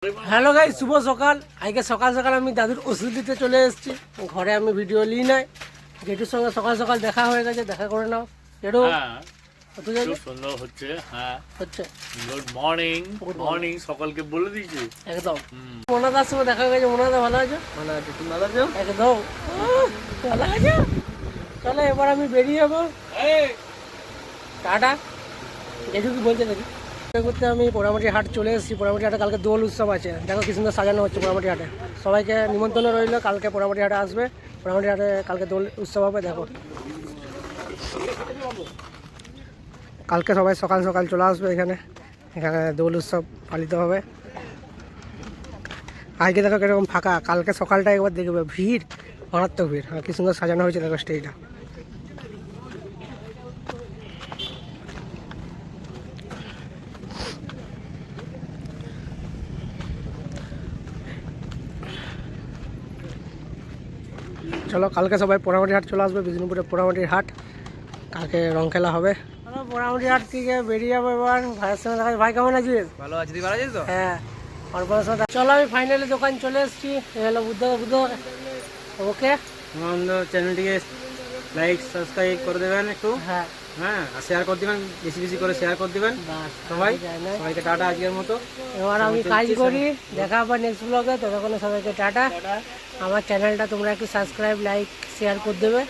Hello guys, শুভ সকাল। আজকে সকাল সকাল আমি দাদুর ওষুধ দিতে চলে এসেছি। ঘরে আমি ভিডিও নিই নাই। জেঠুর সঙ্গে সকাল সকাল দেখা হয়ে গেছে, দেখা করে নাও জেঠু। খুব সুন্দর হচ্ছে। হ্যাঁ হচ্ছে গুড মর্নিং। মর্নিং সকলকে বলে দিয়েছি একদম। মোনাদার সঙ্গে দেখা হয়ে গেছে। মোনাদা ভালো আছে? ভালো আছে, তুমি ভালো আছো? একদম ভালো আছে। চলো এবার আমি বেরিয়ে যাবো। টাটা। জেঠু কি বলছে দেখি। ঘুরতে আমি পোড়ামাটি হাট চলে এসেছি। পোড়ামাটি হাটে কালকে দোল উৎসব আছে। দেখো কি সুন্দর সাজানো হচ্ছে পোড়ামাটি হাটে। সবাইকে নিমন্ত্রণ রইল, কালকে পোড়ামাটি হাটে আসবে। পোড়ামাটি হাটে কালকে দোল উৎসব হবে। দেখো কালকে সবাই সকাল সকাল চলে আসবে এখানে। এখানে দোল উৎসব পালিত হবে। আজকে দেখো কিরকম ফাঁকা, কালকে সকালটা একবার দেখবে ভিড়, মারাত্মক ভিড়। আর কি সুন্দর সাজানো হয়েছে দেখো স্টেজটা। চলো কালকে সবাই পোড়ামাটি হাট চলে আসবে। বিষ্ণুপুরে পোড়ামাটির হাট, কালকে রং খেলা হবে। চলো পোড়ামাটি হাট থেকে বেরিয়ে যাবো এবার। ভাইয়ের সঙ্গে দেখা। ভাই কেমন আছিস? ভালো আছি, তুই ভালো আছিস তো? হ্যাঁ অর্পণের সঙ্গে। চলো আমি ফাইনালি দোকান চলে এসেছি। হলো বুদ্ধ বুদ্ধ। ওকে আমাদের চ্যানেলটিকে লাইক সাবস্ক্রাইব করে দেবেন একটু। হ্যাঁ হ্যাঁ, আর শেয়ার করে দেবেন, বেশি বেশি করে শেয়ার করে দেবেন বাস সবাই। যায় না। সবাইকে টাটা আজকের মতো। এবার আমি কাজ করি, দেখা আবার নেক্সট ব্লগে। ততক্ষণ সবাইকে টাটা। আমার চ্যানেলটা তোমরা একটু সাবস্ক্রাইব লাইক শেয়ার করে দেবে।